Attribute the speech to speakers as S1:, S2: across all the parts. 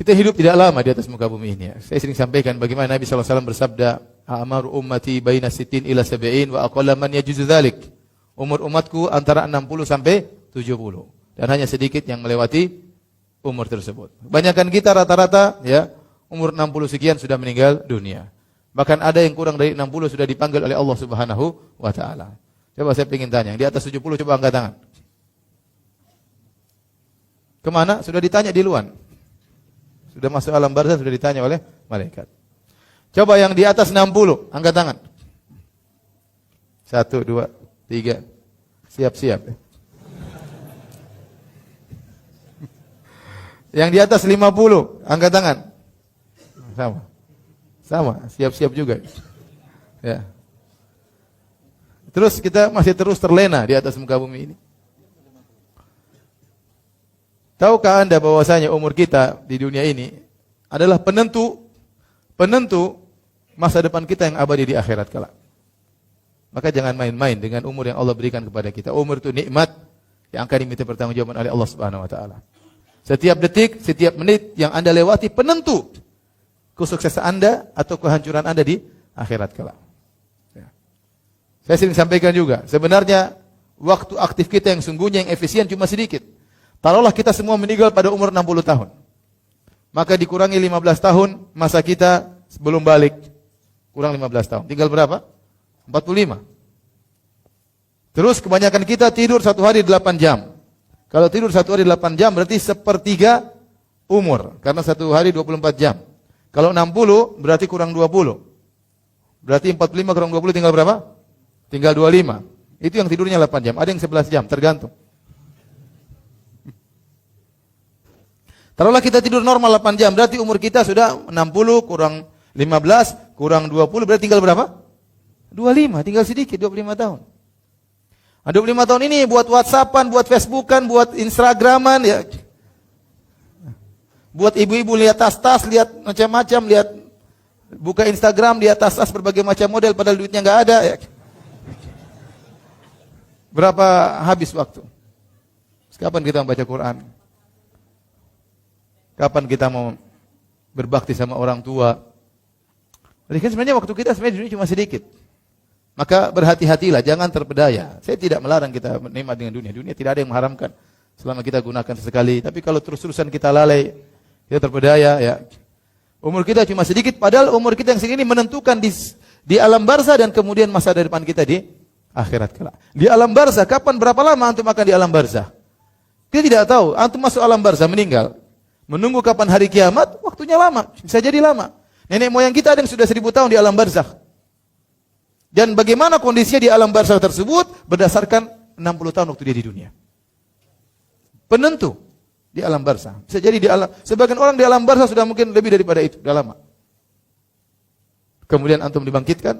S1: Kita hidup tidak lama di atas muka bumi ini. Saya sering sampaikan bagaimana Nabi SAW bersabda, "A'maru ummati baina sittin ila sab'in wa aqalla man yajuzu dzalik." Umur umatku antara 60 sampai 70. Dan hanya sedikit yang melewati umur tersebut. Kebanyakan kita rata-rata ya, umur 60 sekian sudah meninggal dunia. Bahkan ada yang kurang dari 60 sudah dipanggil oleh Allah Subhanahu wa taala. Coba saya ingin tanya, yang di atas 70 coba angkat tangan. Kemana? Sudah ditanya di luar. Sudah masuk alam barzah, sudah ditanya oleh malaikat. Coba yang di atas 60, angkat tangan. 1, 2, 3. Siap-siap. Yang di atas 50, angkat tangan. Sama, siap-siap juga. Ya. Terus kita masih terus terlena di atas muka bumi ini. Tahukah Anda bahwasanya umur kita di dunia ini adalah penentu masa depan kita yang abadi di akhirat kelak. Maka jangan main-main dengan umur yang Allah berikan kepada kita. Umur itu nikmat yang akan diminta pertanggungjawaban oleh Allah Subhanahu wa taala. Setiap detik, setiap menit yang Anda lewati penentu kesuksesan Anda atau kehancuran Anda di akhirat kelak. Ya. Saya sering sampaikan juga, sebenarnya waktu aktif kita yang sungguhnya yang efisien cuma sedikit. Taruhlah kita semua meninggal pada umur 60 tahun. Maka dikurangi 15 tahun masa kita sebelum balik. Kurang 15 tahun. Tinggal berapa? 45. Terus kebanyakan kita tidur satu hari 8 jam. Kalau tidur satu hari 8 jam berarti sepertiga umur. Karena satu hari 24 jam. Kalau 60 berarti kurang 20. Berarti 45 kurang 20 tinggal berapa? Tinggal 25. Itu yang tidurnya 8 jam. Ada yang 11 jam, tergantung. Taruhlah kita tidur normal 8 jam, berarti umur kita sudah 60 kurang 15 kurang 20 berarti tinggal berapa? 25, tinggal sedikit 25 tahun. Nah, 25 tahun ini buat WhatsAppan, buat Facebookan, buat Instagraman ya. Buat ibu-ibu lihat tas-tas, lihat macam-macam, lihat buka Instagram, lihat tas-tas berbagai macam model padahal duitnya enggak ada ya. Berapa habis waktu? Kapan kita membaca Quran? Kapan kita mau berbakti sama orang tua? Jadi kan sebenarnya waktu kita sebenarnya di dunia cuma sedikit. Maka berhati-hatilah, jangan terpedaya. Saya tidak melarang kita menikmati dengan dunia. Dunia tidak ada yang mengharamkan selama kita gunakan sesekali. Tapi kalau terus-terusan kita lalai, kita terpedaya, ya. Umur kita cuma sedikit, padahal umur kita yang segini menentukan di alam barzah dan kemudian masa depan kita di akhirat kelak. Di alam barzah, kapan berapa lama antum akan di alam barzah? Kita tidak tahu. Antum masuk alam barzah meninggal. Menunggu kapan hari kiamat, waktunya lama. Bisa jadi lama. Nenek moyang kita ada yang sudah 1000 tahun di alam barzakh. Dan bagaimana kondisinya di alam barzakh tersebut berdasarkan 60 tahun waktu dia di dunia. Penentu di alam barzakh. Bisa jadi di alam, sebagian orang di alam barzakh sudah mungkin lebih daripada itu, sudah lama. Kemudian antum dibangkitkan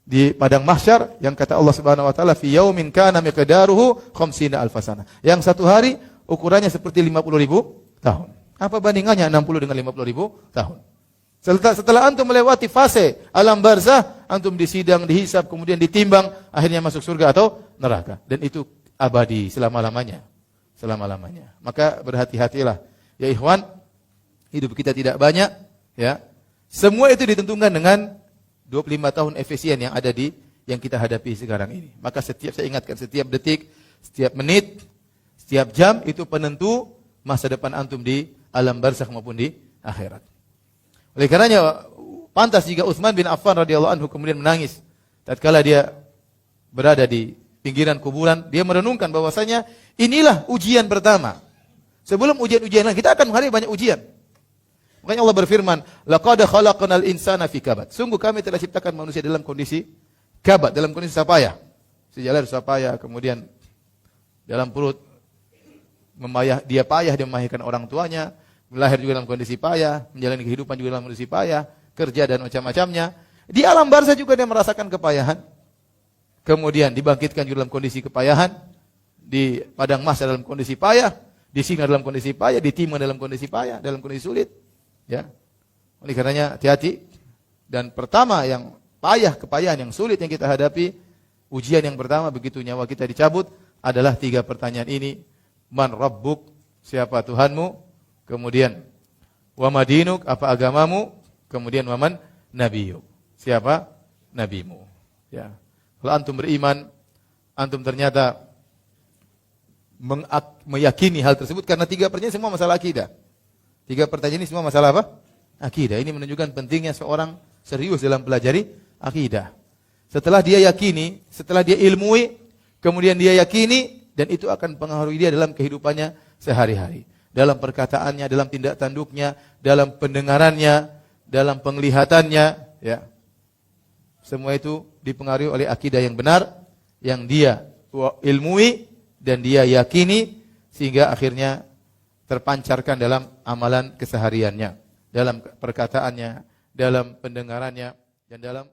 S1: di padang mahsyar yang kata Allah Subhanahu wa taala fi yaumin kana miqdaruhu 50 alfasana. Yang satu hari ukurannya seperti 50.000 tahun. Apa bandingannya 60 dengan 50.000 tahun? Setelah antum melewati fase alam barzah, antum disidang, dihisab, kemudian ditimbang, akhirnya masuk surga atau neraka. Dan itu abadi selama-lamanya. Selama-lamanya. Maka berhati-hatilah. Ya ikhwan, hidup kita tidak banyak, ya. Semua itu ditentukan dengan 25 tahun efisien yang ada yang kita hadapi sekarang ini. Maka saya ingatkan, setiap detik, setiap menit, setiap jam itu penentu masa depan antum di alam barzakh maupun di akhirat. Oleh karenanya pantas jika Utsman bin Affan radhiyallahu anhu kemudian menangis tatkala dia berada di pinggiran kuburan, dia merenungkan bahwasanya inilah ujian pertama. Sebelum ujian-ujian lain, kita akan menghadapi banyak ujian. Makanya Allah berfirman, "Laqad khalaqnal insana fi kabad." Sungguh kami telah ciptakan manusia dalam kondisi kabad, dalam kondisi susah payah. Sejalan susah payah, kemudian dalam perut dia payah, dia melahirkan orang tuanya, lahir juga dalam kondisi payah, menjalani kehidupan juga dalam kondisi payah, kerja dan macam-macamnya. Di alam barzah juga dia merasakan kepayahan. Kemudian dibangkitkan juga dalam kondisi kepayahan, di padang mahsyar dalam kondisi payah, disiksa dalam kondisi payah, ditimang dalam kondisi payah, dalam kondisi sulit. Ya. Oleh karenanya hati-hati. Dan pertama yang kepayahan yang sulit yang kita hadapi, ujian yang pertama begitu nyawa kita dicabut adalah 3 pertanyaan ini. Man rabbuk? Siapa Tuhanmu? Kemudian Wa madinuk, apa agamamu? Kemudian waman nabiyuk. Siapa? Nabimu. Ya. Kalau antum beriman, antum ternyata meyakini hal tersebut karena 3 pertanyaan semua masalah akidah. 3 pertanyaan ini semua masalah apa? Akidah. Ini menunjukkan pentingnya seorang serius dalam pelajari akidah. Setelah dia yakini, setelah dia ilmui, kemudian dia yakini, dan itu akan mempengaruhi dia dalam kehidupannya sehari-hari. Dalam perkataannya, dalam tindak tanduknya, dalam pendengarannya, dalam penglihatannya, ya. Semua itu dipengaruhi oleh akidah yang benar, yang dia ilmui, dan dia yakini, sehingga akhirnya terpancarkan dalam amalan kesehariannya, dalam perkataannya, dalam pendengarannya, dan dalam